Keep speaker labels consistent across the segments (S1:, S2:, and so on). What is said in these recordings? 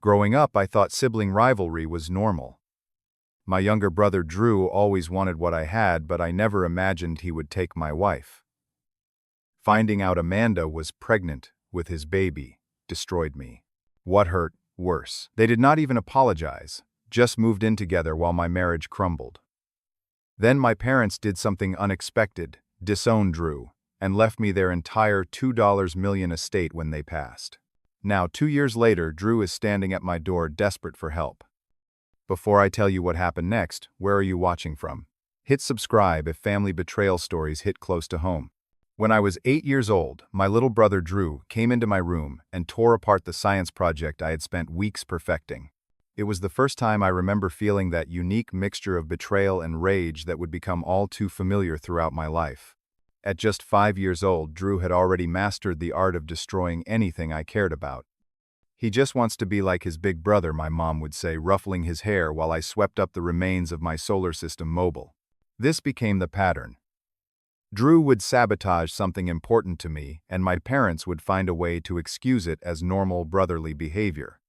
S1: Growing up, I thought sibling rivalry was normal. My younger brother Drew always wanted what I had, but I never imagined he would take my wife. Finding out Amanda was pregnant with his baby destroyed me. What hurt worse? They did not even apologize, just moved in together while my marriage crumbled. Then my parents did something unexpected, disowned Drew, and left me their entire $2 million estate when they passed. Now, 2 years later, Drew is standing at my door desperate for help. Before I tell you what happened next, where are you watching from? Hit subscribe if family betrayal stories hit close to home. When I was 8 years old, my little brother Drew came into my room and tore apart the science project I had spent weeks perfecting. It was the first time I remember feeling that unique mixture of betrayal and rage that would become all too familiar throughout my life. At just 5 years old, Drew had already mastered the art of destroying anything I cared about. He just wants to be like his big brother, my mom would say, ruffling his hair while I swept up the remains of my solar system mobile. This became the pattern. Drew would sabotage something important to me, and my parents would find a way to excuse it as normal brotherly behavior.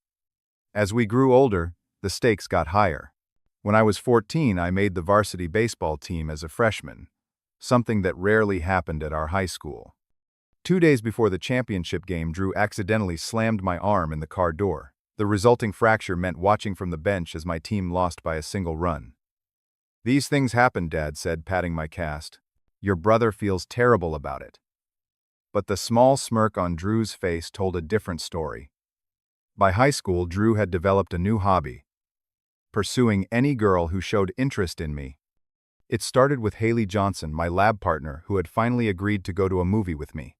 S1: As we grew older, the stakes got higher. When I was 14, I made the varsity baseball team as a freshman, something that rarely happened at our high school. 2 days before the championship game, Drew accidentally slammed my arm in the car door. The resulting fracture meant watching from the bench as my team lost by a single run. "These things happen," Dad said, patting my cast. "Your brother feels terrible about it." But the small smirk on Drew's face told a different story. By high school, Drew had developed a new hobby: pursuing any girl who showed interest in me. It started with Haley Johnson, my lab partner, who had finally agreed to go to a movie with me.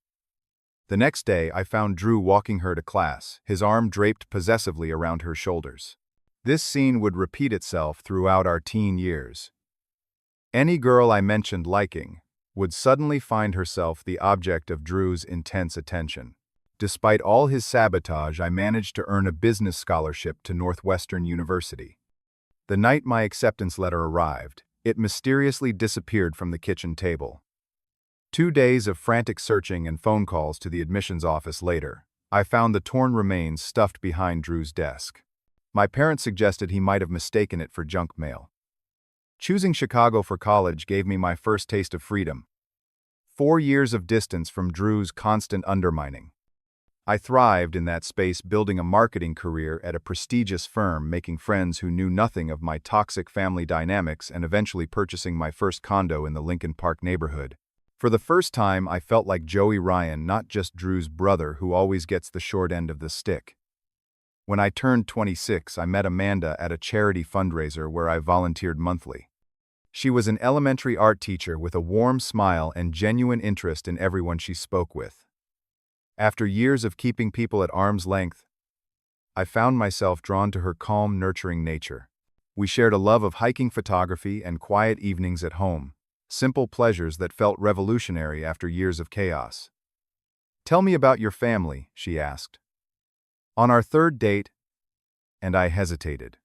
S1: The next day, I found Drew walking her to class, his arm draped possessively around her shoulders. This scene would repeat itself throughout our teen years. Any girl I mentioned liking would suddenly find herself the object of Drew's intense attention. Despite all his sabotage, I managed to earn a business scholarship to Northwestern University. The night my acceptance letter arrived, it mysteriously disappeared from the kitchen table. 2 days of frantic searching and phone calls to the admissions office later, I found the torn remains stuffed behind Drew's desk. My parents suggested he might have mistaken it for junk mail. Choosing Chicago for college gave me my first taste of freedom. 4 years of distance from Drew's constant undermining. I thrived in that space, building a marketing career at a prestigious firm, making friends who knew nothing of my toxic family dynamics, and eventually purchasing my first condo in the Lincoln Park neighborhood. For the first time, I felt like Joey Ryan, not just Drew's brother who always gets the short end of the stick. When I turned 26, I met Amanda at a charity fundraiser where I volunteered monthly. She was an elementary art teacher with a warm smile and genuine interest in everyone she spoke with. After years of keeping people at arm's length, I found myself drawn to her calm, nurturing nature. We shared a love of hiking, photography, and quiet evenings at home, simple pleasures that felt revolutionary after years of chaos. "Tell me about your family," she asked. On our third date, and I hesitated.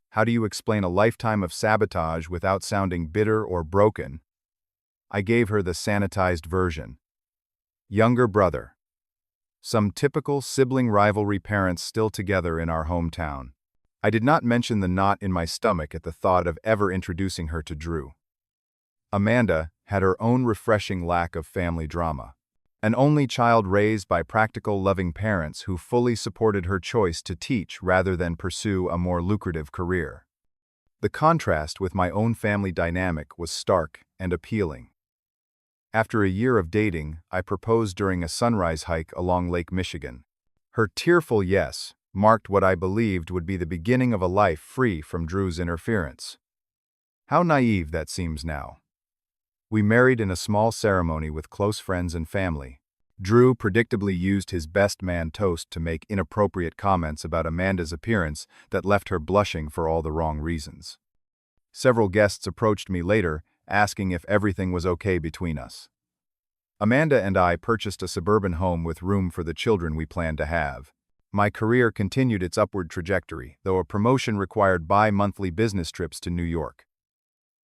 S1: How do you explain a lifetime of sabotage without sounding bitter or broken? I gave her the sanitized version. Younger brother. Some typical sibling rivalry, parents still together in our hometown. I did not mention the knot in my stomach at the thought of ever introducing her to Drew. Amanda had her own refreshing lack of family drama. An only child raised by practical, loving parents who fully supported her choice to teach rather than pursue a more lucrative career. The contrast with my own family dynamic was stark and appealing. After a year of dating, I proposed during a sunrise hike along Lake Michigan. Her tearful yes marked what I believed would be the beginning of a life free from Drew's interference. How naive that seems now. We married in a small ceremony with close friends and family. Drew predictably used his best man toast to make inappropriate comments about Amanda's appearance that left her blushing for all the wrong reasons. Several guests approached me later, asking if everything was okay between us. Amanda and I purchased a suburban home with room for the children we planned to have. My career continued its upward trajectory, though a promotion required bi-monthly business trips to New York.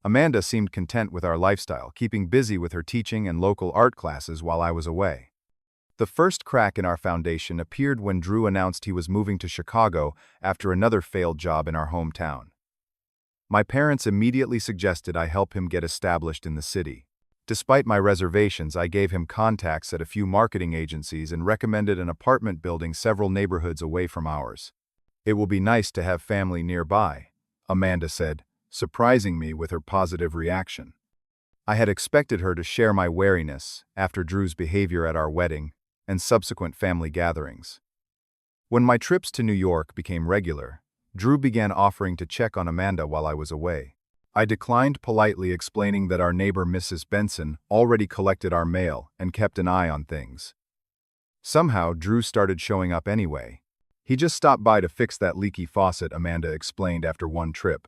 S1: Amanda seemed content with our lifestyle, keeping busy with her teaching and local art classes while I was away. The first crack in our foundation appeared when Drew announced he was moving to Chicago after another failed job in our hometown. My parents immediately suggested I help him get established in the city. Despite my reservations, I gave him contacts at a few marketing agencies and recommended an apartment building several neighborhoods away from ours. "It will be nice to have family nearby," Amanda said, surprising me with her positive reaction. I had expected her to share my wariness after Drew's behavior at our wedding and subsequent family gatherings. When my trips to New York became regular, Drew began offering to check on Amanda while I was away. I declined politely, explaining that our neighbor Mrs. Benson already collected our mail and kept an eye on things. Somehow, Drew started showing up anyway. "He just stopped by to fix that leaky faucet," Amanda explained after one trip.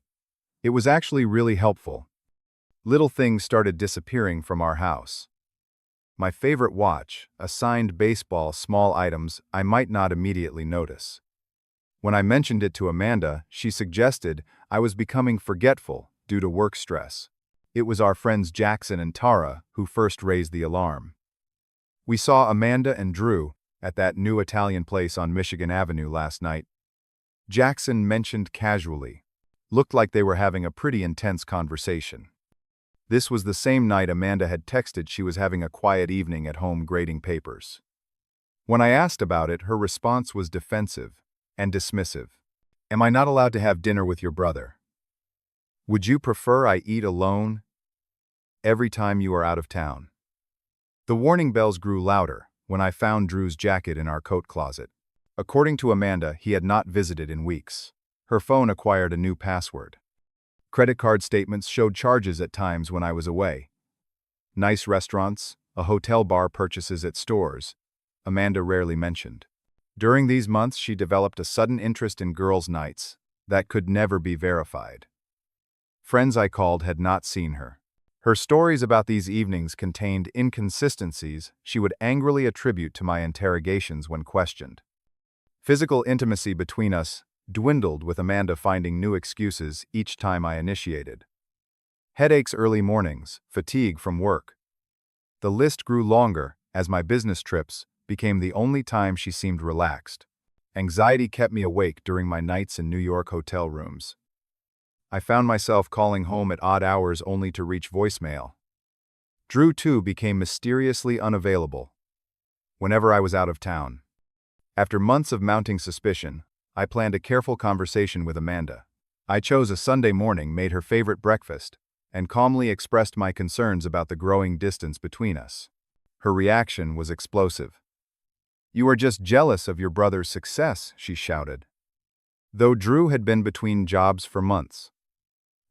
S1: "It was actually really helpful." Little things started disappearing from our house. My favorite watch, a signed baseball, small items I might not immediately notice. When I mentioned it to Amanda, she suggested I was becoming forgetful due to work stress. It was our friends Jackson and Tara who first raised the alarm. "We saw Amanda and Drew at that new Italian place on Michigan Avenue last night," Jackson mentioned casually. "Looked like they were having a pretty intense conversation." This was the same night Amanda had texted she was having a quiet evening at home grading papers. When I asked about it, her response was defensive and dismissive. "Am I not allowed to have dinner with your brother? Would you prefer I eat alone every time you are out of town?" The warning bells grew louder when I found Drew's jacket in our coat closet. According to Amanda, he had not visited in weeks. Her phone acquired a new password. Credit card statements showed charges at times when I was away. Nice restaurants, a hotel bar, purchases at stores, Amanda rarely mentioned. During these months, she developed a sudden interest in girls' nights that could never be verified. Friends I called had not seen her. Her stories about these evenings contained inconsistencies she would angrily attribute to my interrogations when questioned. Physical intimacy between us dwindled, with Amanda finding new excuses each time I initiated. Headaches early mornings, fatigue from work. The list grew longer as my business trips became the only time she seemed relaxed. Anxiety kept me awake during my nights in New York hotel rooms. I found myself calling home at odd hours only to reach voicemail. Drew, too, became mysteriously unavailable whenever I was out of town. After months of mounting suspicion, I planned a careful conversation with Amanda. I chose a Sunday morning, made her favorite breakfast, and calmly expressed my concerns about the growing distance between us. Her reaction was explosive. "You are just jealous of your brother's success," she shouted. Though Drew had been between jobs for months.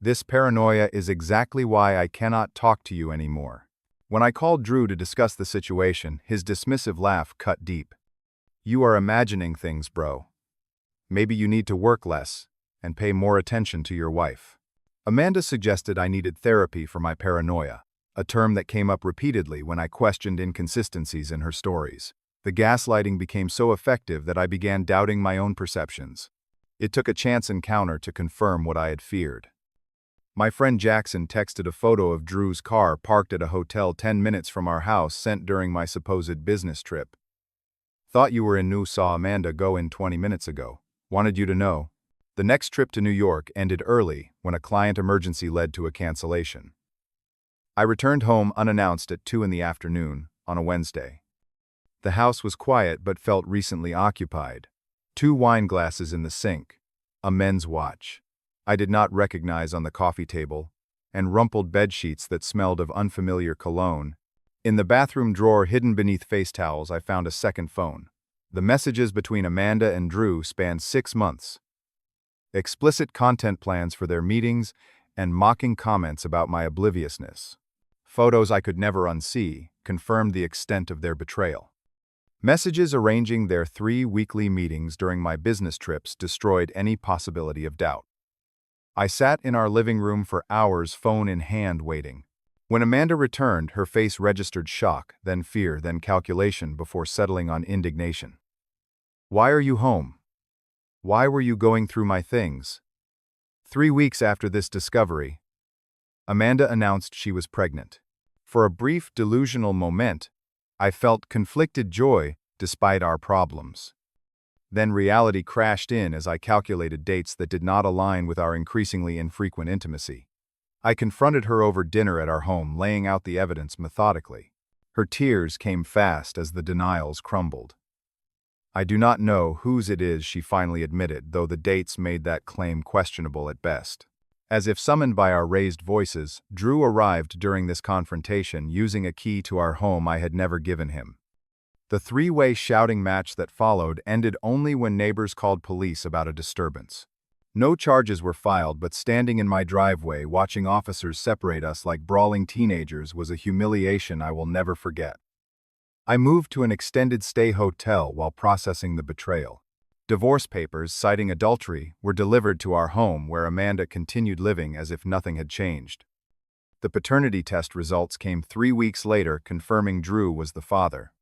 S1: "This paranoia is exactly why I cannot talk to you anymore." When I called Drew to discuss the situation, his dismissive laugh cut deep. "You are imagining things, bro. Maybe you need to work less and pay more attention to your wife." Amanda suggested I needed therapy for my paranoia, a term that came up repeatedly when I questioned inconsistencies in her stories. The gaslighting became so effective that I began doubting my own perceptions. It took a chance encounter to confirm what I had feared. My friend Jackson texted a photo of Drew's car parked at a hotel 10 minutes from our house, sent during my supposed business trip. "Thought you were in New, saw Amanda go in 20 minutes ago. Wanted you to know." The next trip to New York ended early when a client emergency led to a cancellation. I returned home unannounced at 2 in the afternoon on a Wednesday. The house was quiet but felt recently occupied. 2 wine glasses in the sink, a men's watch I did not recognize on the coffee table, and rumpled bedsheets that smelled of unfamiliar cologne. In the bathroom drawer hidden beneath face towels, I found a second phone. The messages between Amanda and Drew spanned 6 months. Explicit content plans for their meetings and mocking comments about my obliviousness. Photos I could never unsee confirmed the extent of their betrayal. Messages arranging their 3 weekly meetings during my business trips destroyed any possibility of doubt. I sat in our living room for hours, phone in hand, waiting. When Amanda returned, her face registered shock, then fear, then calculation before settling on indignation. "Why are you home? Why were you going through my things?" 3 weeks after this discovery, Amanda announced she was pregnant. For a brief delusional moment, I felt conflicted joy despite our problems. Then reality crashed in as I calculated dates that did not align with our increasingly infrequent intimacy. I confronted her over dinner at our home, laying out the evidence methodically. Her tears came fast as the denials crumbled. I do not know whose it is, she finally admitted, though the dates made that claim questionable at best. As if summoned by our raised voices, Drew arrived during this confrontation, using a key to our home I had never given him. The three-way shouting match that followed ended only when neighbors called police about a disturbance. No charges were filed, but standing in my driveway watching officers separate us like brawling teenagers was a humiliation I will never forget. I moved to an extended stay hotel while processing the betrayal. Divorce papers citing adultery were delivered to our home, where Amanda continued living as if nothing had changed. The paternity test results came 3 weeks later, confirming Drew was the father.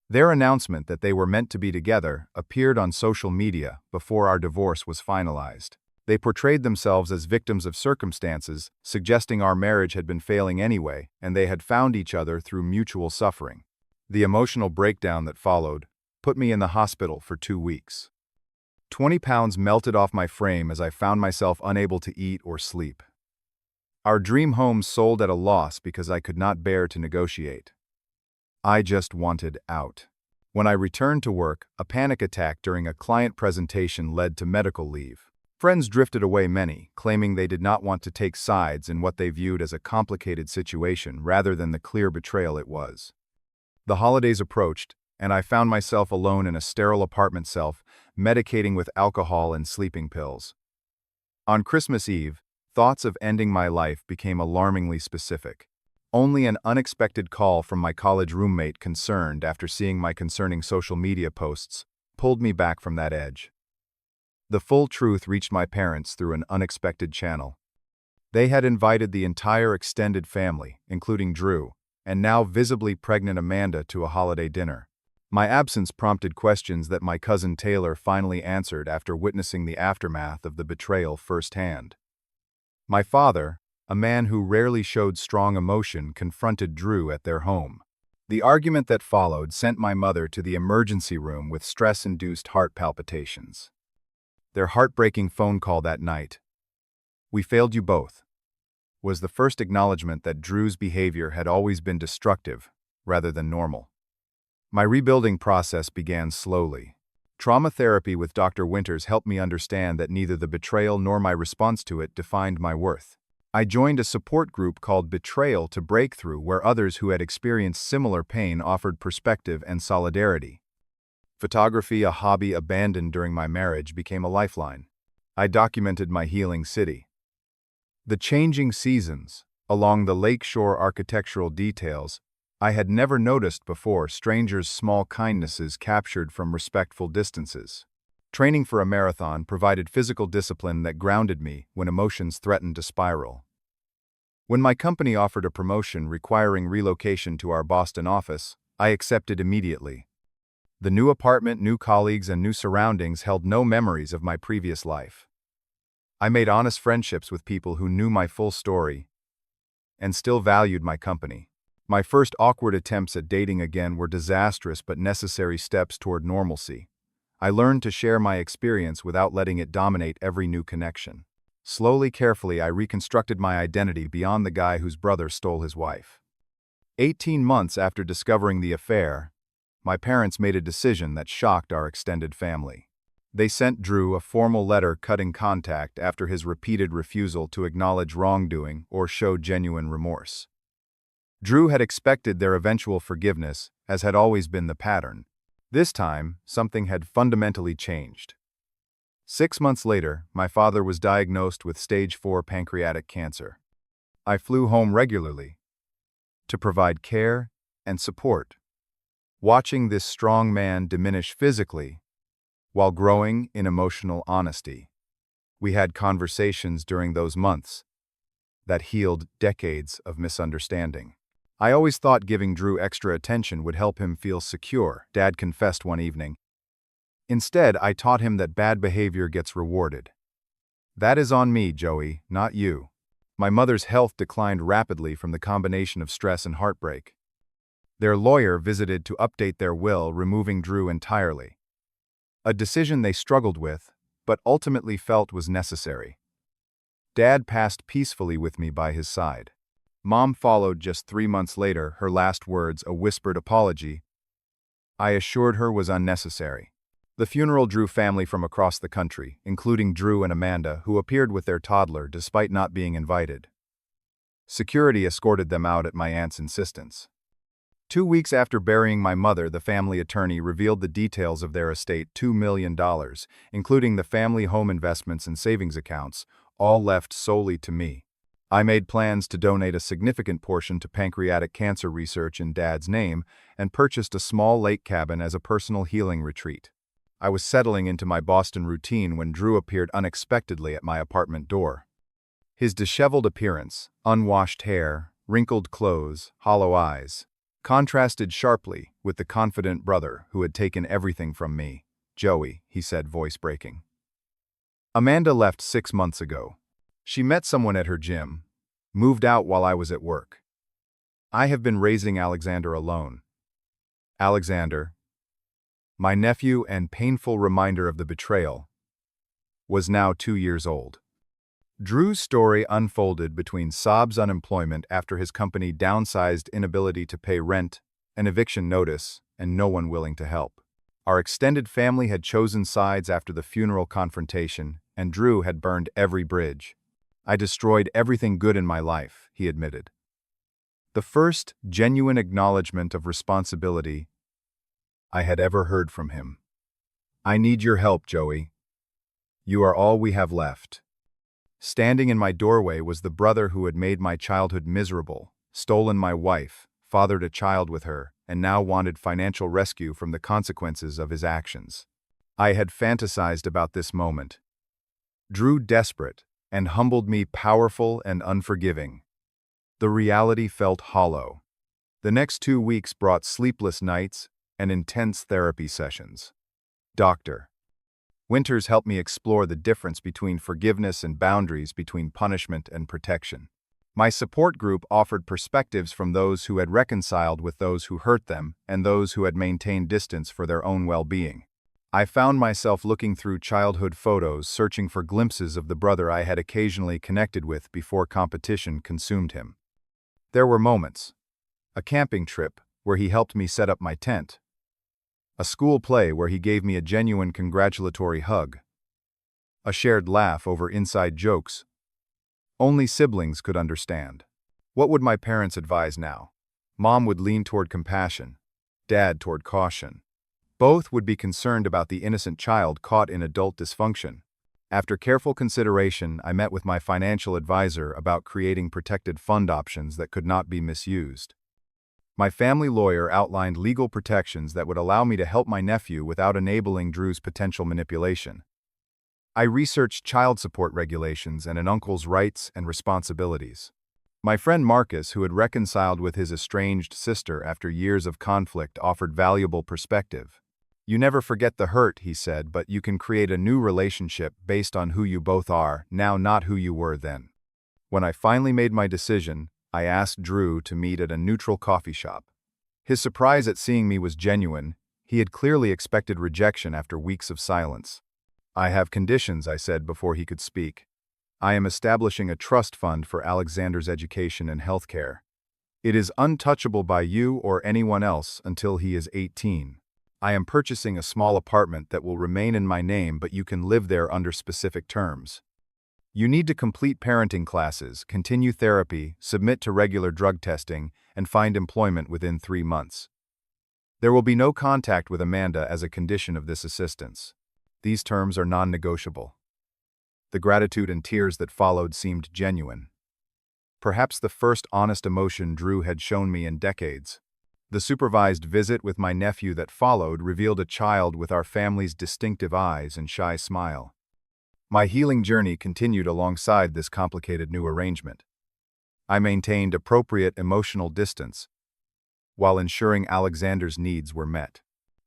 S1: Their announcement that they were meant to be together appeared on social media before our divorce was finalized. They portrayed themselves as victims of circumstances, suggesting our marriage had been failing anyway, and they had found each other through mutual suffering. The emotional breakdown that followed put me in the hospital for 2 weeks. 20 pounds melted off my frame as I found myself unable to eat or sleep. Our dream home sold at a loss because I could not bear to negotiate. I just wanted out. When I returned to work, a panic attack during a client presentation led to medical leave. Friends drifted away, many claiming they did not want to take sides in what they viewed as a complicated situation rather than the clear betrayal it was. The holidays approached, and I found myself alone in a sterile apartment cell, medicating with alcohol and sleeping pills. On Christmas Eve, thoughts of ending my life became alarmingly specific. Only an unexpected call from my college roommate, concerned after seeing my concerning social media posts, pulled me back from that edge. The full truth reached my parents through an unexpected channel. They had invited the entire extended family, including Drew, and now visibly pregnant Amanda, to a holiday dinner. My absence prompted questions that my cousin Taylor finally answered after witnessing the aftermath of the betrayal firsthand. My father, a man who rarely showed strong emotion, confronted Drew at their home. The argument that followed sent my mother to the emergency room with stress-induced heart palpitations. Their heartbreaking phone call that night, "We failed you both," was the first acknowledgement that Drew's behavior had always been destructive rather than normal. My rebuilding process began slowly. Trauma therapy with Dr. Winters helped me understand that neither the betrayal nor my response to it defined my worth. I joined a support group called Betrayal to Breakthrough, where others who had experienced similar pain offered perspective and solidarity. Photography, a hobby abandoned during my marriage, became a lifeline. I documented my healing city. The changing seasons, along the lakeshore architectural details I had never noticed before, strangers' small kindnesses captured from respectful distances. Training for a marathon provided physical discipline that grounded me when emotions threatened to spiral. When my company offered a promotion requiring relocation to our Boston office, I accepted immediately. The new apartment, new colleagues, and new surroundings held no memories of my previous life. I made honest friendships with people who knew my full story and still valued my company. My first awkward attempts at dating again were disastrous but necessary steps toward normalcy. I learned to share my experience without letting it dominate every new connection. Slowly, carefully, I reconstructed my identity beyond the guy whose brother stole his wife. 18 months after discovering the affair, my parents made a decision that shocked our extended family. They sent Drew a formal letter cutting contact after his repeated refusal to acknowledge wrongdoing or show genuine remorse. Drew had expected their eventual forgiveness, as had always been the pattern. This time, something had fundamentally changed. 6 months later, my father was diagnosed with stage 4 pancreatic cancer. I flew home regularly to provide care and support. Watching this strong man diminish physically while growing in emotional honesty. We had conversations during those months that healed decades of misunderstanding. I always thought giving Drew extra attention would help him feel secure, Dad confessed one evening. Instead, I taught him that bad behavior gets rewarded. That is on me, Joey, not you. My mother's health declined rapidly from the combination of stress and heartbreak. Their lawyer visited to update their will, removing Drew entirely. A decision they struggled with, but ultimately felt was necessary. Dad passed peacefully with me by his side. Mom followed just 3 months later, her last words a whispered apology I assured her was unnecessary. The funeral drew family from across the country, including Drew and Amanda, who appeared with their toddler despite not being invited. Security escorted them out at my aunt's insistence. 2 weeks after burying my mother, the family attorney revealed the details of their estate, $2 million, including the family home investments and savings accounts, all left solely to me. I made plans to donate a significant portion to pancreatic cancer research in Dad's name and purchased a small lake cabin as a personal healing retreat. I was settling into my Boston routine when Drew appeared unexpectedly at my apartment door. His disheveled appearance, unwashed hair, wrinkled clothes, hollow eyes, contrasted sharply with the confident brother who had taken everything from me. Joey, he said, voice breaking. Amanda left 6 months ago. She met someone at her gym, moved out while I was at work. I have been raising Alexander alone. Alexander, my nephew and painful reminder of the betrayal, was now 2 years old. Drew's story unfolded between Saab's unemployment after his company downsized, inability to pay rent, an eviction notice, and no one willing to help. Our extended family had chosen sides after the funeral confrontation, and Drew had burned every bridge. I destroyed everything good in my life, he admitted. The first genuine acknowledgement of responsibility I had ever heard from him. I need your help, Joey. You are all we have left. Standing in my doorway was the brother who had made my childhood miserable, stolen my wife, fathered a child with her, and now wanted financial rescue from the consequences of his actions. I had fantasized about this moment. Drew desperate, and humbled me powerful and unforgiving. The reality felt hollow. The next 2 weeks brought sleepless nights and intense therapy sessions. Dr. Winters helped me explore the difference between forgiveness and boundaries, between punishment and protection. My support group offered perspectives from those who had reconciled with those who hurt them and those who had maintained distance for their own well-being. I found myself looking through childhood photos, searching for glimpses of the brother I had occasionally connected with before competition consumed him. There were moments. A camping trip where he helped me set up my tent. A school play where he gave me a genuine congratulatory hug. A shared laugh over inside jokes only siblings could understand. What would my parents advise now? Mom would lean toward compassion, Dad toward caution. Both would be concerned about the innocent child caught in adult dysfunction. After careful consideration, I met with my financial advisor about creating protected fund options that could not be misused. My family lawyer outlined legal protections that would allow me to help my nephew without enabling Drew's potential manipulation. I researched child support regulations and an uncle's rights and responsibilities. My friend Marcus, who had reconciled with his estranged sister after years of conflict, offered valuable perspective. You never forget the hurt, he said, but you can create a new relationship based on who you both are now, not who you were then. When I finally made my decision, I asked Drew to meet at a neutral coffee shop. His surprise at seeing me was genuine. He had clearly expected rejection after weeks of silence. I have conditions, I said before he could speak. I am establishing a trust fund for Alexander's education and health care. It is untouchable by you or anyone else until he is 18. I am purchasing a small apartment that will remain in my name, but you can live there under specific terms. You need to complete parenting classes, continue therapy, submit to regular drug testing, and find employment within 3 months. There will be no contact with Amanda as a condition of this assistance. These terms are non-negotiable. The gratitude and tears that followed seemed genuine. Perhaps the first honest emotion Drew had shown me in decades. The supervised visit with my nephew that followed revealed a child with our family's distinctive eyes and shy smile. My healing journey continued alongside this complicated new arrangement. I maintained appropriate emotional distance while ensuring Alexander's needs were met.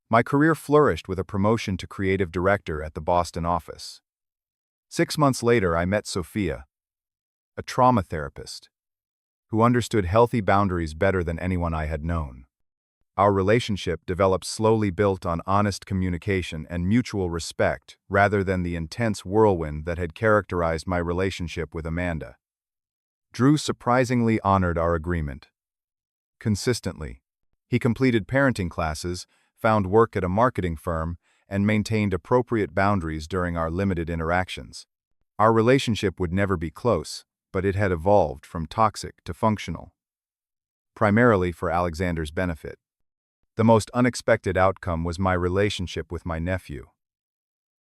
S1: My career flourished with a promotion to creative director at the Boston office. 6 months later, I met Sophia, a trauma therapist, who understood healthy boundaries better than anyone I had known. Our relationship developed slowly, built on honest communication and mutual respect, rather than the intense whirlwind that had characterized my relationship with Amanda. Drew surprisingly honored our agreement. Consistently, he completed parenting classes, found work at a marketing firm, and maintained appropriate boundaries during our limited interactions. Our relationship would never be close, but it had evolved from toxic to functional, primarily for Alexander's benefit. The most unexpected outcome was my relationship with my nephew.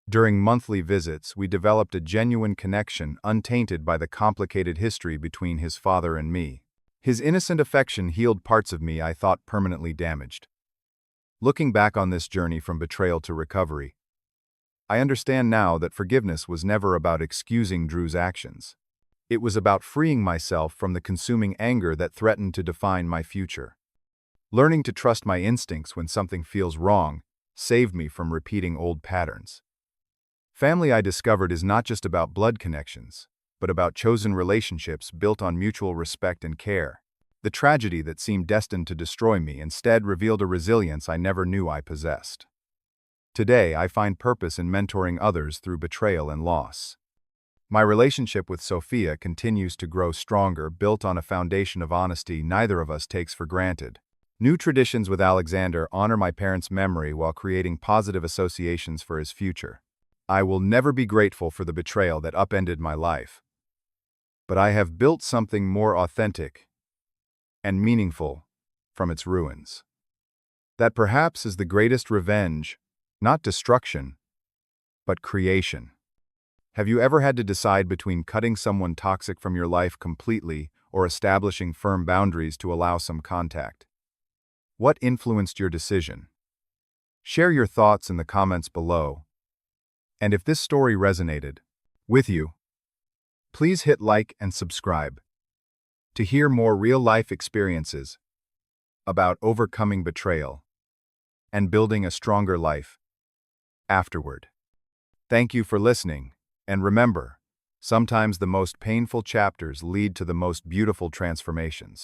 S1: During monthly visits, we developed a genuine connection untainted by the complicated history between his father and me. His innocent affection healed parts of me I thought permanently damaged. Looking back on this journey from betrayal to recovery, I understand now that forgiveness was never about excusing Drew's actions. It was about freeing myself from the consuming anger that threatened to define my future. Learning to trust my instincts when something feels wrong saved me from repeating old patterns. Family, I discovered, is not just about blood connections, but about chosen relationships built on mutual respect and care. The tragedy that seemed destined to destroy me instead revealed a resilience I never knew I possessed. Today, I find purpose in mentoring others through betrayal and loss. My relationship with Sophia continues to grow stronger, built on a foundation of honesty neither of us takes for granted. New traditions with Alexander honor my parents' memory while creating positive associations for his future. I will never be grateful for the betrayal that upended my life, but I have built something more authentic and meaningful from its ruins. That perhaps is the greatest revenge, not destruction, but creation. Have you ever had to decide between cutting someone toxic from your life completely or establishing firm boundaries to allow some contact? What influenced your decision? Share your thoughts in the comments below. And if this story resonated with you, please hit like and subscribe to hear more real-life experiences about overcoming betrayal and building a stronger life afterward. Thank you for listening, and remember, sometimes the most painful chapters lead to the most beautiful transformations.